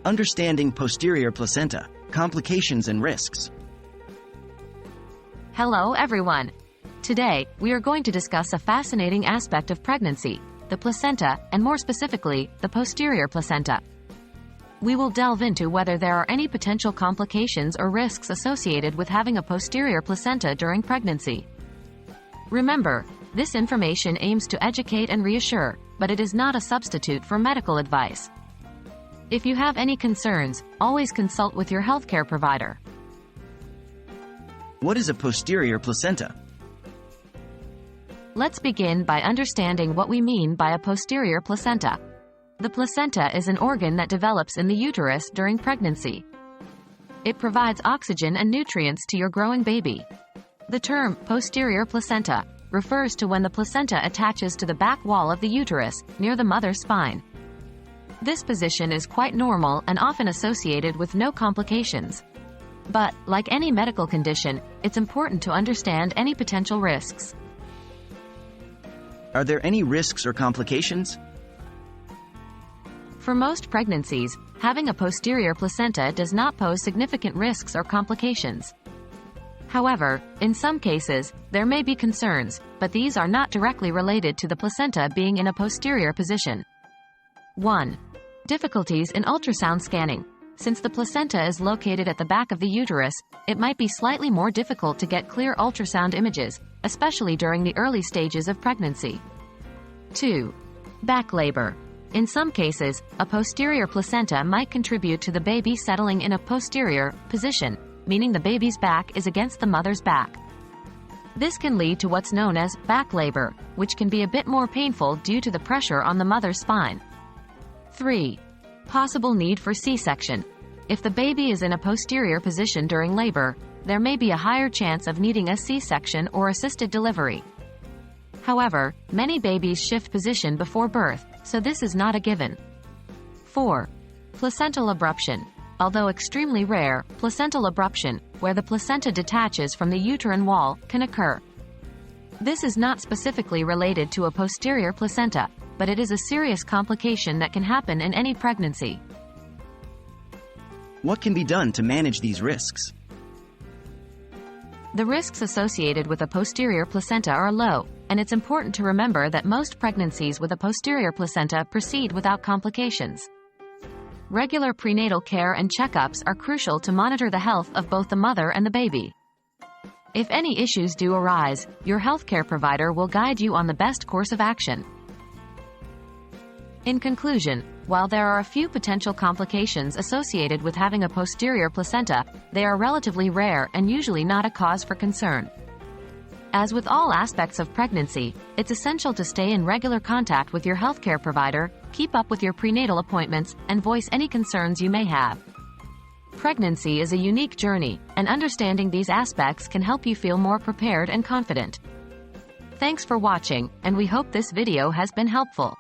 Understanding posterior placenta, complications and risks. Hello everyone! Today, we are going to discuss a fascinating aspect of pregnancy, the placenta, and more specifically, the posterior placenta. We will delve into whether there are any potential complications or risks associated with having a posterior placenta during pregnancy. Remember, this information aims to educate and reassure, but it is not a substitute for medical advice. If you have any concerns, always consult with your healthcare provider. What is a posterior placenta? Let's begin by understanding what we mean by a posterior placenta. The placenta is an organ that develops in the uterus during pregnancy. It provides oxygen and nutrients to your growing baby. The term posterior placenta refers to when the placenta attaches to the back wall of the uterus, near the mother's spine. This position is quite normal and often associated with no complications. But, like any medical condition, it's important to understand any potential risks. Are there any risks or complications? For most pregnancies, having a posterior placenta does not pose significant risks or complications. However, in some cases, there may be concerns, but these are not directly related to the placenta being in a posterior position. 1. Difficulties in ultrasound scanning. Since the placenta is located at the back of the uterus, it might be slightly more difficult to get clear ultrasound images, especially during the early stages of pregnancy. 2. Back labor. In some cases, a posterior placenta might contribute to the baby settling in a posterior position, meaning the baby's back is against the mother's back. This can lead to what's known as back labor, which can be a bit more painful due to the pressure on the mother's spine. 3. Possible need for C-section. If the baby is in a posterior position during labor, there may be a higher chance of needing a C-section or assisted delivery. However, many babies shift position before birth, so this is not a given. 4. Placental abruption. Although extremely rare, placental abruption, where the placenta detaches from the uterine wall, can occur. This is not specifically related to a posterior placenta, but it is a serious complication that can happen in any pregnancy. What can be done to manage these risks? The risks associated with a posterior placenta are low, and it's important to remember that most pregnancies with a posterior placenta proceed without complications. Regular prenatal care and checkups are crucial to monitor the health of both the mother and the baby. If any issues do arise, your healthcare provider will guide you on the best course of action. In conclusion, while there are a few potential complications associated with having a posterior placenta, they are relatively rare and usually not a cause for concern. As with all aspects of pregnancy, it's essential to stay in regular contact with your healthcare provider, keep up with your prenatal appointments, and voice any concerns you may have. Pregnancy is a unique journey, and understanding these aspects can help you feel more prepared and confident. Thanks for watching, and we hope this video has been helpful.